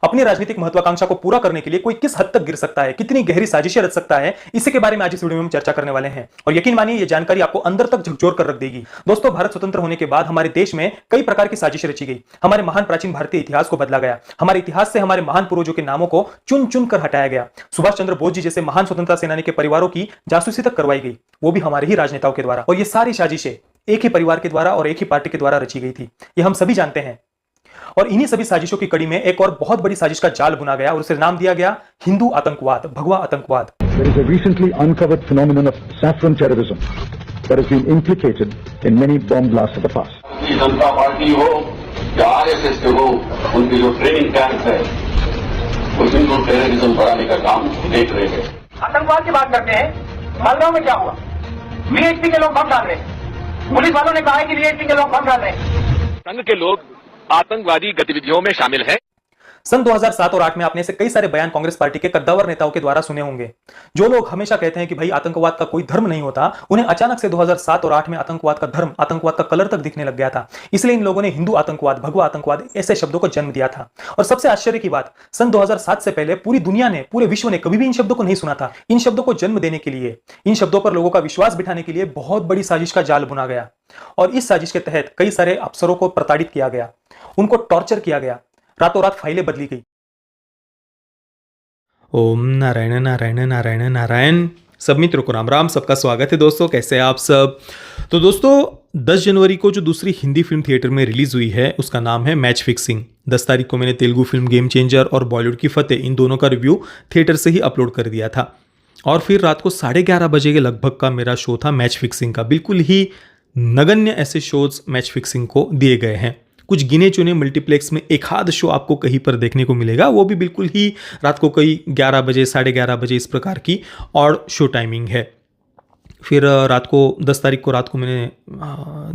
अपनी राजनीतिक महत्वाकांक्षा को पूरा करने के लिए कोई किस हद तक गिर सकता है, कितनी गहरी साजिशें रच सकता है, इसी के बारे में आज इस वीडियो में हम चर्चा करने वाले हैं। और यकीन मानिए ये जानकारी आपको अंदर तक झकझोर कर रख देगी। दोस्तों, भारत स्वतंत्र होने के बाद हमारे देश में कई प्रकार की साजिशें रची गई। हमारे महान प्राचीन भारतीय इतिहास को बदला गया। हमारे इतिहास से हमारे महान पूर्वजों के नामों को चुन चुन कर हटाया गया। सुभाष चंद्र बोस जी जैसे महान स्वतंत्रता सेनानी के परिवारों की जासूसी तक करवाई गई, वो भी हमारे ही राजनेताओं के द्वारा। और ये सारी साजिशें एक ही परिवार के द्वारा और एक ही पार्टी के द्वारा रची गई थी, ये हम सभी जानते हैं। और इन्हीं सभी साजिशों की कड़ी में एक और बहुत बड़ी साजिश का जाल बुना गया और उसे नाम दिया गया हिंदू आतंकवाद, भगवा आतंकवाद। There is a recently uncovered phenomenon of saffron terrorism that has been implicated in many bomb blasts of the past. Janata party हो या आरएसएस के हो, उनकी जो ट्रेनिंग कैंप है वो हिंदू टेररिज्म बढ़ाने का काम देख रहे हैं। आतंकवाद की बात करते हैं। मालगांव में क्या हुआ? वीएचपी के लोग बम डाल रहे हैं। पुलिस वालों ने कहा है कि वीएचपी के लोग बम डाल रहे हैं। संघ के लोग आतंकवादी गतिविधियों में शामिल हैं। सन 2007 और 8 में आपने से कई सारे बयान कांग्रेस पार्टी के कद्दावर नेताओं के द्वारा सुने होंगे। जो लोग हमेशा कहते हैं कि भाई आतंकवाद का कोई धर्म नहीं होता, उन्हें अचानक से 2007 और 8 में आतंकवाद का धर्म, आतंकवाद का कलर तक दिखने लग गया था। इसलिए इन लोगों ने हिंदू आतंकवाद, भगवा आतंकवाद ऐसे शब्दों को जन्म दिया था। और सबसे आश्चर्य की बात, सन 2007 से पहले पूरी दुनिया ने, पूरे विश्व ने कभी भी इन शब्दों को नहीं सुना था। इन शब्दों को जन्म देने के लिए, इन शब्दों पर लोगों का विश्वास बिठाने के लिए बहुत बड़ी साजिश का जाल बुना गया। और इस साजिश के तहत कई सारे अफसरों को प्रताड़ित किया गया, उनको टॉर्चर किया गया, रातों रात फाइलें बदली गई। ओम नारायण नारायण नारायण नारायण। सब मित्रों को राम राम, सबका स्वागत है। दोस्तों, कैसे हैं आप सब? तो दोस्तों, 10 जनवरी को जो दूसरी हिंदी फिल्म थिएटर में रिलीज हुई है उसका नाम है मैच फिक्सिंग। 10 तारीख को मैंने तेलुगु फिल्म गेम चेंजर और बॉलीवुड की फतेह, इन दोनों का रिव्यू थिएटर से ही अपलोड कर दिया था। और फिर रात को 11:30 बजे के लगभग का मेरा शो था मैच फिक्सिंग का। बिल्कुल ही नगण्य ऐसे शोज मैच फिक्सिंग को दिए गए हैं। कुछ गिने चुने मल्टीप्लेक्स में एक आध शो आपको कहीं पर देखने को मिलेगा, वो भी बिल्कुल ही रात को कई 11 बजे, 11:30 बजे, इस प्रकार की और शो टाइमिंग है। फिर रात को 10 तारीख को रात को मैंने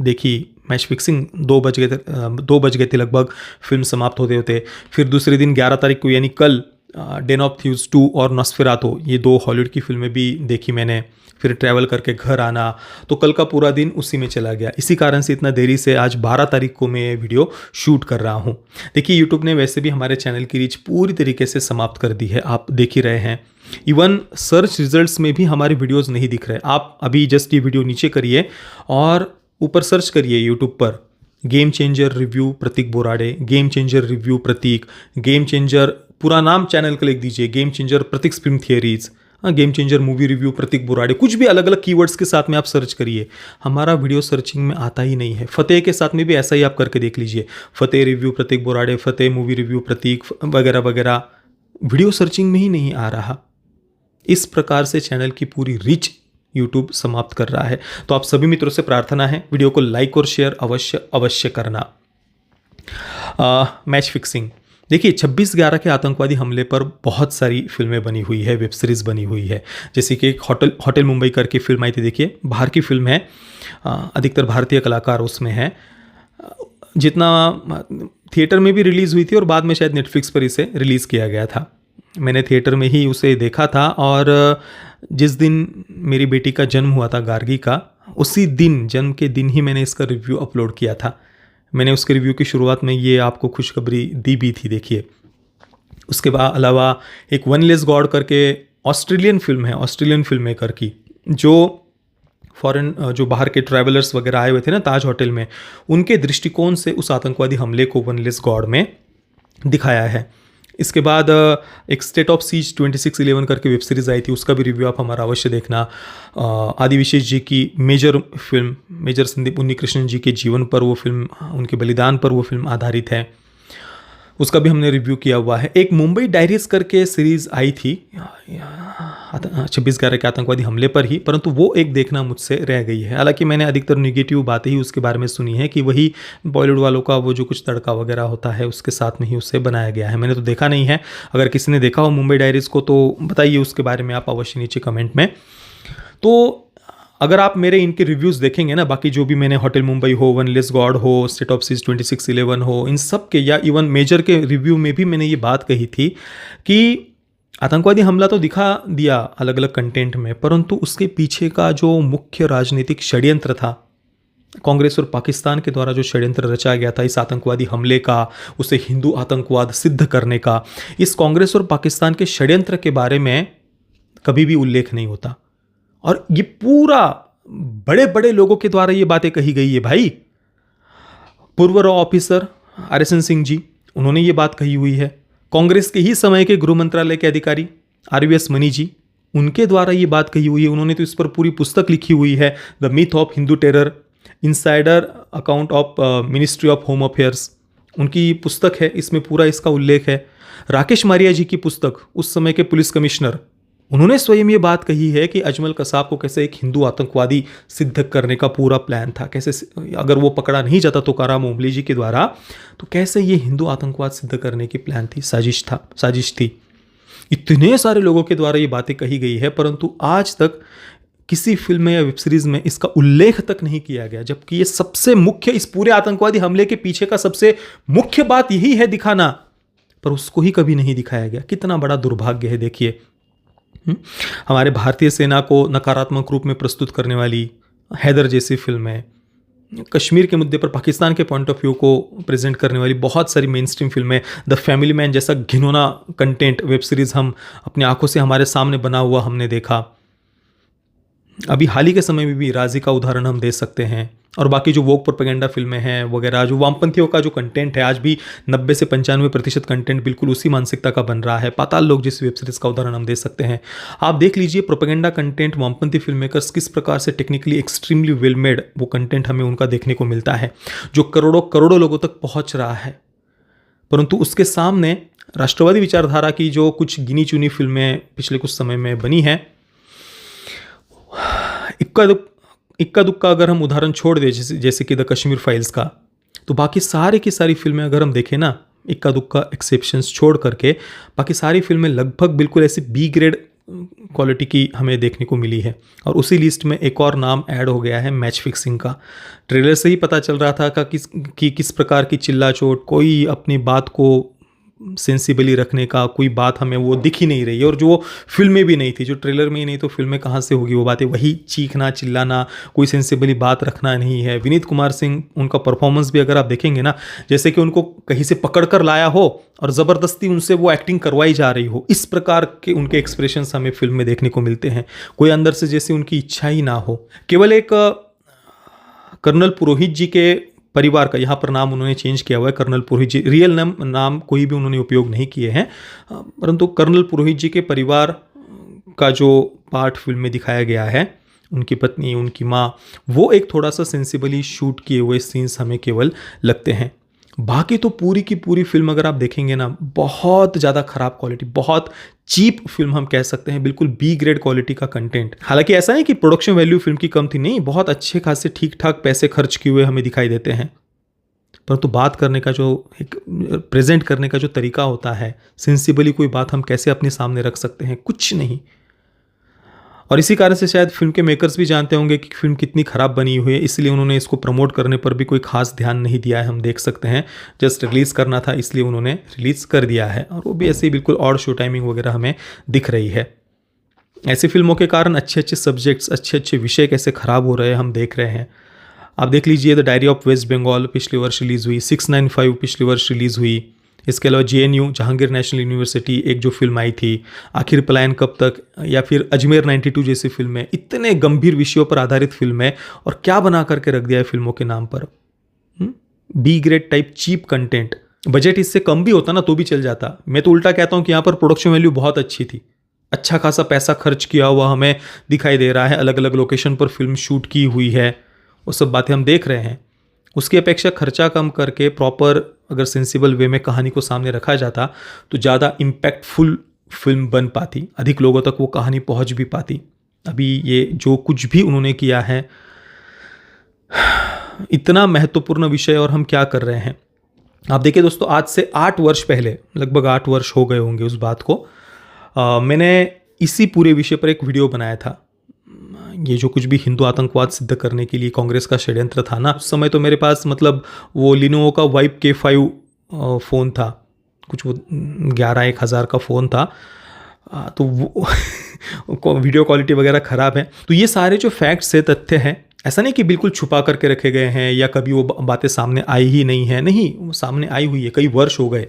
देखी मैच फिक्सिंग। 2 बज गए थे लगभग फिल्म समाप्त होते होते। फिर दूसरे दिन 11 तारीख को यानी कल डेन ऑफ थीव्स 2 और नॉस्फेरातो, ये 2 हॉलीवुड की फिल्में भी देखी मैंने। फिर ट्रैवल करके घर आना, तो कल का पूरा दिन उसी में चला गया। इसी कारण से इतना देरी से आज 12 तारीख को मैं ये वीडियो शूट कर रहा हूँ। देखिए, यूट्यूब ने वैसे भी हमारे चैनल की रीच पूरी तरीके से समाप्त कर दी है, आप देख ही रहे हैं। इवन सर्च रिजल्ट्स में भी हमारे वीडियोज़ नहीं दिख रहे। आप अभी जस्ट ये वीडियो नीचे करिए और ऊपर सर्च करिए यूट्यूब पर game changer review Prateek Borade, game changer review Prateek, game changer पूरा नाम चैनल का लिख दीजिए, game changer Prateek film theories, game changer movie review Prateek Borade, कुछ भी अलग अलग कीवर्ड्स के साथ में आप सर्च करिए, हमारा वीडियो सर्चिंग में आता ही नहीं है। फतेह के साथ में भी ऐसा ही आप करके देख लीजिए, फतेह रिव्यू प्रतीक बोराडे, फतेह मूवी रिव्यू प्रतीक वगैरह वगैरह, वीडियो सर्चिंग में ही नहीं आ रहा। इस प्रकार से चैनल की पूरी रीच यूट्यूब समाप्त कर रहा है। तो आप सभी मित्रों से प्रार्थना है, वीडियो को लाइक और शेयर अवश्य अवश्य करना। मैच फिक्सिंग, देखिए 26/11 के आतंकवादी हमले पर बहुत सारी फिल्में बनी हुई है, वेब सीरीज़ बनी हुई है। जैसे कि एक होटल मुंबई करके फिल्म आई थी, देखिए बाहर की फिल्म है, अधिकतर भारतीय कलाकार उसमें हैं। जितना थिएटर में भी रिलीज़ हुई थी और बाद में शायद नेटफ्लिक्स पर इसे रिलीज़ किया गया था। मैंने थिएटर में ही उसे देखा था और जिस दिन मेरी बेटी का जन्म हुआ था, गार्गी का, उसी दिन, जन्म के दिन ही मैंने इसका रिव्यू अपलोड किया था। मैंने उसके रिव्यू की शुरुआत में ये आपको खुशखबरी दी भी थी, देखिए। उसके अलावा एक वन लेस गॉड करके ऑस्ट्रेलियन फिल्म है, ऑस्ट्रेलियन फिल्म मेकर की, जो बाहर के ट्रैवलर्स वगैरह आए हुए थे ना ताज होटल में, उनके दृष्टिकोण से उस आतंकवादी हमले को वन लेस गॉड में दिखाया है। इसके बाद एक स्टेट ऑफ सीज 2611 करके वेब सीरीज़ आई थी, उसका भी रिव्यू आप हमारा अवश्य देखना। आदि विशेष जी की Major film, Major Sandeep Unnikrishnan ji के जीवन पर वो फिल्म, उनके बलिदान पर वो फिल्म आधारित है, उसका भी हमने रिव्यू किया हुआ है। एक मुंबई डायरीज करके सीरीज़ आई थी 26/11 के आतंकवादी हमले पर ही, परंतु वो एक देखना मुझसे रह गई है। हालांकि मैंने अधिकतर निगेटिव बातें ही उसके बारे में सुनी है कि वही बॉलीवुड वालों का वो जो कुछ तड़का वगैरह होता है उसके साथ में ही उससे बनाया गया है। मैंने तो देखा नहीं है, अगर किसी ने देखा हो मुंबई डायरीज़ को तो बताइए उसके बारे में आप अवश्य नीचे कमेंट में। तो अगर आप मेरे इनके रिव्यूज़ देखेंगे ना, बाकी जो भी मैंने होटल मुंबई हो, वन लेस गॉड हो, स्टेट ऑफ सीज 2611 हो, इन सब के, या इवन मेजर के रिव्यू में भी मैंने ये बात कही थी कि आतंकवादी हमला तो दिखा दिया अलग अलग कंटेंट में, परंतु उसके पीछे का जो मुख्य राजनीतिक षड्यंत्र था कांग्रेस और पाकिस्तान के द्वारा जो षड्यंत्र रचा गया था इस आतंकवादी हमले का, उसे हिंदू आतंकवाद सिद्ध करने का, इस कांग्रेस और पाकिस्तान के षड्यंत्र के बारे में कभी भी उल्लेख नहीं होता। और ये पूरा बड़े बड़े लोगों के द्वारा ये बातें कही गई है भाई। पूर्व raw officer RSN Singh ji, उन्होंने ये बात कही हुई है। कांग्रेस के ही समय के गृह मंत्रालय के अधिकारी RVS मनी जी, उनके द्वारा ये बात कही हुई है। उन्होंने तो इस पर पूरी पुस्तक लिखी हुई है, the myth of Hindu terror, insider account of ministry of home affairs, उनकी पुस्तक है, इसमें पूरा इसका उल्लेख है। राकेश मारिया जी की पुस्तक, उस समय के पुलिस कमिश्नर, उन्होंने स्वयं ये बात कही है कि अजमल कसाब को कैसे एक हिंदू आतंकवादी सिद्ध करने का पूरा प्लान था, कैसे अगर वो पकड़ा नहीं जाता तुकाराम ओंबले जी के द्वारा, तो कैसे ये हिंदू आतंकवाद सिद्ध करने की प्लान थी, साजिश थी। इतने सारे लोगों के द्वारा ये बातें कही गई है, परंतु आज तक किसी फिल्म में या वेब सीरीज में इसका उल्लेख तक नहीं किया गया, जबकि ये सबसे मुख्य, इस पूरे आतंकवादी हमले के पीछे का सबसे मुख्य बात यही है दिखाना, पर उसको ही कभी नहीं दिखाया गया। कितना बड़ा दुर्भाग्य है। देखिए, हमारे भारतीय सेना को नकारात्मक रूप में प्रस्तुत करने वाली हैदर जैसी फिल्में, कश्मीर के मुद्दे पर पाकिस्तान के पॉइंट ऑफ व्यू को प्रेजेंट करने वाली बहुत सारी मेन स्ट्रीम फिल्में, द फैमिली मैन जैसा घिनौना कंटेंट वेब सीरीज हम अपनी आंखों से हमारे सामने बना हुआ हमने देखा। अभी हाल ही के समय में भी राजी का उदाहरण हम दे सकते हैं, और बाकी जो वोक प्रोपेगेंडा फिल्में हैं वगैरह, जो वामपंथियों का जो कंटेंट है, आज भी 90 से 95% कंटेंट बिल्कुल उसी मानसिकता का बन रहा है। पाताल लोक जिस वेब सीरीज का उदाहरण हम दे सकते हैं। आप देख लीजिए, प्रोपेगेंडा कंटेंट, वामपंथी फिल्म मेकर्स किस प्रकार से टेक्निकली एक्सट्रीमली वेल मेड वो कंटेंट हमें उनका देखने को मिलता है, जो करोड़ों करोड़ों लोगों तक पहुंच रहा है। परंतु उसके सामने राष्ट्रवादी विचारधारा की जो कुछ गिनी चुनी फिल्में पिछले कुछ समय में बनी हैं, इक्का दुक्का अगर हम उदाहरण छोड़ दें, जैसे कि द कश्मीर फाइल्स का, तो बाकी सारी की सारी फिल्में अगर हम देखें ना, इक्का दुक्का एक्सेप्शंस छोड़ करके बाकी सारी फिल्में लगभग बिल्कुल ऐसी B ग्रेड क्वालिटी की हमें देखने को मिली है। और उसी लिस्ट में एक और नाम ऐड हो गया है, मैच फिक्सिंग का। ट्रेलर से ही पता चल रहा था कि किस प्रकार की चिल्ला चोट, कोई अपनी बात को सेंसिबली रखने का कोई बात हमें वो दिख ही नहीं रही है, और जो फिल्म में भी नहीं थी, जो ट्रेलर में ही नहीं, तो फिल्म में कहाँ से होगी वो बातें। वही चीखना चिल्लाना, कोई सेंसिबली बात रखना नहीं है। विनीत कुमार सिंह, उनका परफॉर्मेंस भी अगर आप देखेंगे ना, जैसे कि उनको कहीं से पकड़ कर लाया हो और ज़बरदस्ती उनसे वो एक्टिंग करवाई जा रही हो, इस प्रकार के उनके एक्सप्रेशंस हमें फिल्म में देखने को मिलते हैं। कोई अंदर से जैसे उनकी इच्छा ही ना हो। केवल एक कर्नल पुरोहित जी के परिवार का यहाँ पर नाम उन्होंने चेंज किया हुआ है, कर्नल पुरोहित जी, रियल नाम कोई भी उन्होंने उपयोग नहीं किए हैं, परंतु कर्नल पुरोहित जी के परिवार का जो पार्ट फिल्म में दिखाया गया है, उनकी पत्नी, उनकी माँ, वो एक थोड़ा सा सेंसिबली शूट किए हुए सीन्स हमें केवल लगते हैं। बाकी तो पूरी की पूरी फिल्म अगर आप देखेंगे ना, बहुत ज़्यादा ख़राब क्वालिटी, बहुत चीप फिल्म हम कह सकते हैं, बिल्कुल B ग्रेड क्वालिटी का कंटेंट। हालांकि ऐसा नहीं कि प्रोडक्शन वैल्यू फिल्म की कम थी, नहीं, बहुत अच्छे खासे ठीक ठाक पैसे खर्च किए हुए हमें दिखाई देते हैं, परंतु बात करने का जो एक प्रेजेंट करने का जो तरीका होता है, सेंसिबली कोई बात हम कैसे अपने सामने रख सकते हैं, कुछ नहीं। और इसी कारण से शायद फिल्म के मेकर्स भी जानते होंगे कि फिल्म कितनी ख़राब बनी हुई है, इसलिए उन्होंने इसको प्रमोट करने पर भी कोई खास ध्यान नहीं दिया है। हम देख सकते हैं, जस्ट रिलीज़ करना था इसलिए उन्होंने रिलीज़ कर दिया है, और वो भी ऐसे ही बिल्कुल ऑड शो टाइमिंग वगैरह हमें दिख रही है। ऐसी फिल्मों के कारण अच्छे अच्छे सब्जेक्ट्स, अच्छे अच्छे विषय कैसे ख़राब हो रहे हैं हम देख रहे हैं। आप देख लीजिए, the diary of West Bengal पिछले वर्ष रिलीज़ हुई, 695 पिछले वर्ष रिलीज़ हुई। इसके अलावा JNU जहांगीर नेशनल यूनिवर्सिटी एक जो फिल्म आई थी, आखिर पलायन कब तक, या फिर अजमेर 92 जैसी फिल्में, इतने गंभीर विषयों पर आधारित फिल्में, और क्या बना करके रख दिया है फिल्मों के नाम पर। B grade type cheap content. Budget इससे कम भी होता ना तो भी चल जाता। मैं तो उल्टा कहता हूँ कि यहाँ पर प्रोडक्शन वैल्यू बहुत अच्छी थी, अच्छा खासा पैसा खर्च किया हुआ हमें दिखाई दे रहा है, अलग अलग लोकेशन पर फिल्म शूट की हुई है, वो सब बातें हम देख रहे हैं। उसकी अपेक्षा खर्चा कम करके प्रॉपर अगर सेंसिबल वे में कहानी को सामने रखा जाता तो ज़्यादा इम्पैक्टफुल फिल्म बन पाती, अधिक लोगों तक वो कहानी पहुंच भी पाती। अभी ये जो कुछ भी उन्होंने किया है, इतना महत्वपूर्ण विषय, और हम क्या कर रहे हैं। आप देखिए दोस्तों, आज से 8 वर्ष पहले, लगभग 8 वर्ष हो गए होंगे उस बात को, मैंने इसी पूरे विषय पर एक वीडियो बनाया था। ये जो कुछ भी हिंदू आतंकवाद सिद्ध करने के लिए कांग्रेस का षड्यंत्र था ना, उस समय तो मेरे पास मतलब वो लिनोवो का वाइप K5 फ़ोन था, कुछ वो 11,000 का फ़ोन था, तो वो वीडियो क्वालिटी वगैरह ख़राब है। तो ये सारे जो फैक्ट्स है, तथ्य हैं, ऐसा नहीं कि बिल्कुल छुपा करके रखे गए हैं या कभी वो बातें सामने आई ही नहीं है, नहीं, वो सामने आई हुई है, कई वर्ष हो गए,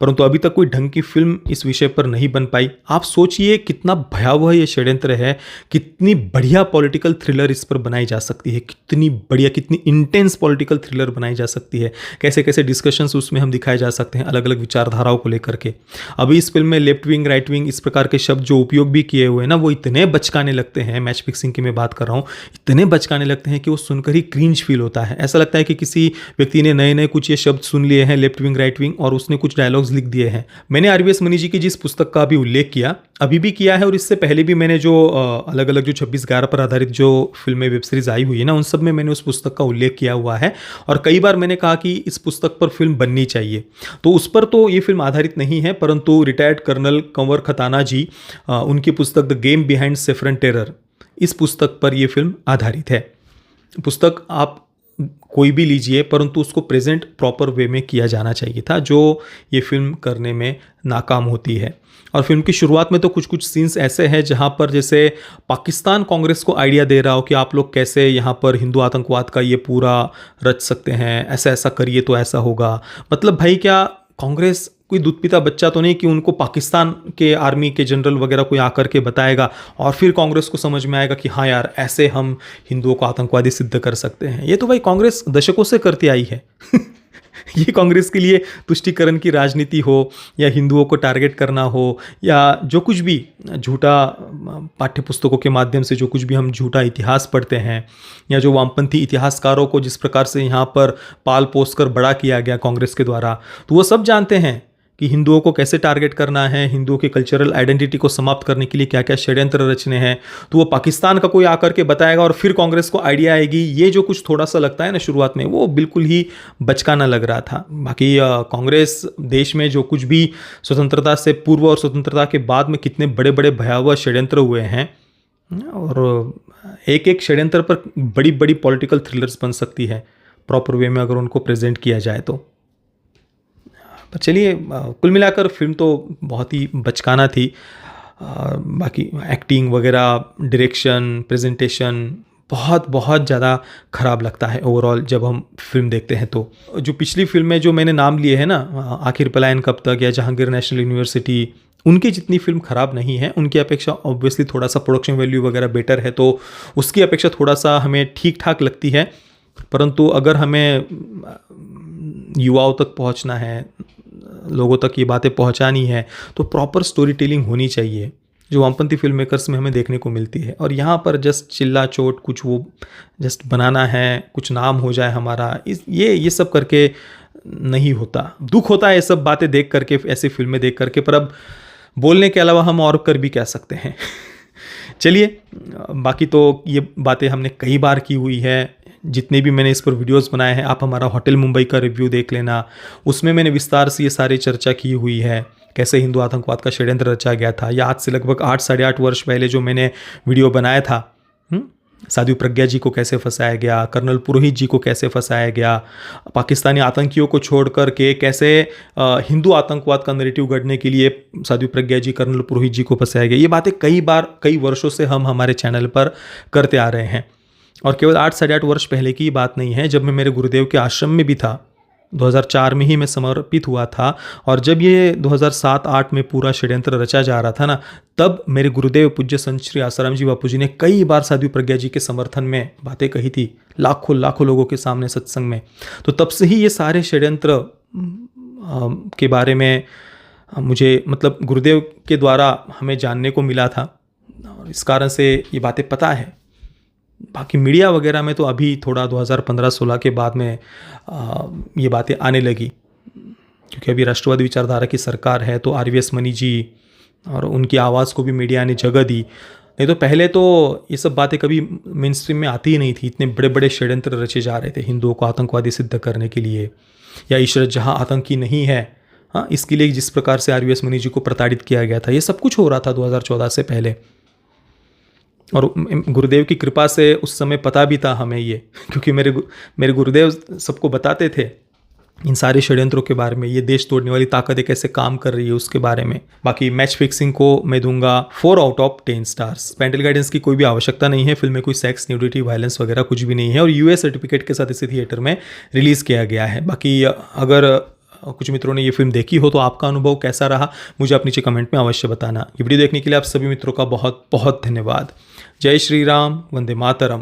परंतु अभी तक कोई ढंग की फिल्म इस विषय पर नहीं बन पाई। आप सोचिए कितना भयावह ये षड्यंत्र है, कितनी बढ़िया पॉलिटिकल थ्रिलर इस पर बनाई जा सकती है, कितनी बढ़िया, कितनी इंटेंस पॉलिटिकल थ्रिलर बनाई जा सकती है, कैसे कैसे डिस्कशंस उसमें हम दिखाए जा सकते हैं अलग अलग विचारधाराओं को लेकर के। अभी इस फिल्म में लेफ्ट विंग, राइट विंग, इस प्रकार के शब्द जो उपयोग भी किए हुए हैं ना, वो इतने बचकाने लगते हैं, मैच फिक्सिंग की मैं बात कर रहा हूँ, इतने बचकाने लगते हैं कि वो सुनकर ही क्रिंज फील होता है। ऐसा लगता है कि किसी व्यक्ति ने नए नए कुछ ये शब्द सुन लिए हैं, लेफ्ट विंग, राइट विंग, और उसने कुछ डायलॉग्स लिख दिए हैं। मैंने आरवीएस मनी जी की जिस पुस्तक का भी उल्लेख किया, अभी भी किया है, और इससे पहले भी मैंने जो अलग अलग जो 26/11 पर आधारित जो फिल्में, वेब सीरीज आई हुई है ना, उन सब में मैंने उस पुस्तक का उल्लेख किया हुआ है, और कई बार मैंने कहा कि इस पुस्तक पर फिल्म बननी चाहिए। तो उस पर तो ये फिल्म आधारित नहीं है, परंतु रिटायर्ड कर्नल कंवर खताना जी, उनकी पुस्तक the game behind saffron terror, इस पुस्तक पर यह फिल्म आधारित है। पुस्तक आप कोई भी लीजिए, परंतु उसको प्रेजेंट प्रॉपर वे में किया जाना चाहिए था, जो ये फिल्म करने में नाकाम होती है। और फिल्म की शुरुआत में तो कुछ कुछ सीन्स ऐसे हैं जहाँ पर जैसे पाकिस्तान कांग्रेस को आइडिया दे रहा हो कि आप लोग कैसे यहाँ पर हिंदू आतंकवाद का ये पूरा रच सकते हैं, ऐसा ऐसा करिए तो ऐसा होगा। मतलब भाई, क्या कांग्रेस कोई दूध पीता बच्चा तो नहीं कि उनको पाकिस्तान के आर्मी के जनरल वगैरह कोई आकर के बताएगा और फिर कांग्रेस को समझ में आएगा कि हाँ यार, ऐसे हम हिंदुओं को आतंकवादी सिद्ध कर सकते हैं। ये तो भाई कांग्रेस दशकों से करती आई है। ये कांग्रेस के लिए तुष्टीकरण की राजनीति हो या हिंदुओं को टारगेट करना हो या जो कुछ भी झूठा पाठ्यपुस्तकों के माध्यम से जो कुछ भी हम झूठा इतिहास पढ़ते हैं, या जो वामपंथी इतिहासकारों को जिस प्रकार से यहाँ पर पाल पोस कर बड़ा किया गया कांग्रेस के द्वारा, तो वो सब जानते हैं कि हिंदुओं को कैसे टारगेट करना है, हिंदुओं की कल्चरल आइडेंटिटी को समाप्त करने के लिए क्या क्या षड्यंत्र रचने हैं। तो वो पाकिस्तान का कोई आकर के बताएगा और फिर कांग्रेस को आइडिया आएगी। ये जो कुछ थोड़ा सा लगता है ना शुरुआत में, वो बिल्कुल ही बचकाना लग रहा था। बाकी कांग्रेस देश में जो कुछ भी स्वतंत्रता से पूर्व और स्वतंत्रता के बाद में कितने बड़े बड़े भयावह षड्यंत्र हुए हैं, और एक एक षड्यंत्र पर बड़ी बड़ी पॉलिटिकल थ्रिलर्स बन सकती है प्रॉपर वे में अगर उनको प्रेजेंट किया जाए तो। चलिए, कुल मिलाकर फिल्म तो बहुत ही बचकाना थी। बाकी एक्टिंग वगैरह, डायरेक्शन, प्रेजेंटेशन बहुत बहुत ज़्यादा ख़राब लगता है ओवरऑल जब हम फिल्म देखते हैं। तो जो पिछली फिल्में जो मैंने नाम लिए हैं ना, आखिर पलायन कब तक या जहांगीर नेशनल यूनिवर्सिटी, उनकी जितनी फिल्म ख़राब नहीं है, उनकी अपेक्षा ऑब्वियसली थोड़ा सा प्रोडक्शन वैल्यू वगैरह बेटर है, तो उसकी अपेक्षा थोड़ा सा हमें ठीक ठाक लगती है। परंतु अगर हमें युवाओं तक पहुंचना है, लोगों तक ये बातें पहुंचानी है, तो प्रॉपर स्टोरी टेलिंग होनी चाहिए, जो वामपंथी फिल्म मेकर्स में हमें देखने को मिलती है। और यहाँ पर जस्ट चिल्ला चोट कुछ वो जस्ट बनाना है, कुछ नाम हो जाए हमारा, ये सब करके नहीं होता। दुख होता है ये सब बातें देख करके, ऐसी फिल्में देख करके, पर अब बोलने के अलावा हम और कर भी क्या सकते हैं। चलिए, बाकी तो ये बातें हमने कई बार की हुई है, जितने भी मैंने इस पर वीडियोस बनाए हैं। आप हमारा होटल मुंबई का रिव्यू देख लेना, उसमें मैंने विस्तार से ये सारी चर्चा की हुई है, कैसे हिंदू आतंकवाद का षड्यंत्र रचा गया था। या आज से लगभग 8-8.5 वर्ष पहले जो मैंने वीडियो बनाया था, साध्वी प्रज्ञा जी को कैसे फंसाया गया, कर्नल पुरोहित जी को कैसे फंसाया गया, पाकिस्तानी आतंकियों को छोड़ कर के कैसे हिंदू आतंकवाद का नैरेटिव गढ़ने के लिए साध्वी प्रज्ञा जी, कर्नल पुरोहित जी को फंसाया गया। ये बातें कई बार, कई वर्षों से हम हमारे चैनल पर करते आ रहे हैं, और केवल 8-8.5 वर्ष पहले की बात नहीं है। जब मैं मेरे गुरुदेव के आश्रम में भी था, 2004 में ही मैं समर्पित हुआ था, और जब ये 2007-8 में पूरा षड्यंत्र रचा जा रहा था ना, तब मेरे गुरुदेव पूज्य संत श्री आसाराम जी बापू जी ने कई बार साध्वी प्रज्ञा जी के समर्थन में बातें कही थी, लाखों लाखों लोगों के सामने सत्संग में। तो तब से ही ये सारे षड्यंत्र के बारे में मुझे, मतलब गुरुदेव के द्वारा हमें जानने को मिला था, और इस कारण से ये बातें पता है। बाकी मीडिया वगैरह में तो अभी थोड़ा 2015-16 के बाद में ये बातें आने लगी, क्योंकि अभी राष्ट्रवादी विचारधारा की सरकार है, तो आरवीएस मनी जी और उनकी आवाज़ को भी मीडिया ने जगह दी। नहीं तो पहले तो ये सब बातें कभी मेन स्ट्रीम में आती ही नहीं थी। इतने बड़े बड़े षड्यंत्र रचे जा रहे थे हिंदुओं को आतंकवादी सिद्ध करने के लिए, या इशरत जहाँ आतंकी नहीं है, हाँ, इसके लिए जिस प्रकार से आरवीएस मनी जी को प्रताड़ित किया गया था, ये सब कुछ हो रहा था 2014 से पहले। और गुरुदेव की कृपा से उस समय पता भी था हमें ये, क्योंकि मेरे गुरुदेव सबको बताते थे इन सारे षड्यंत्रों के बारे में, ये देश तोड़ने वाली ताकतें कैसे काम कर रही है उसके बारे में। बाकी मैच फिक्सिंग को मैं दूंगा 4 out of 10 stars. Parental guidance की कोई भी आवश्यकता नहीं है, फिल्म में कोई सेक्स, न्यूडिटी, वायलेंस वगैरह कुछ भी नहीं है और यूएस सर्टिफिकेट के साथ इसे थिएटर में रिलीज़ किया गया है। बाकी अगर कुछ मित्रों ने ये फिल्म देखी हो तो आपका अनुभव कैसा रहा मुझे आप नीचे कमेंट में अवश्य बताना। ये वीडियो देखने के लिए आप सभी मित्रों का बहुत बहुत धन्यवाद। जय श्री राम, वंदे मातरम।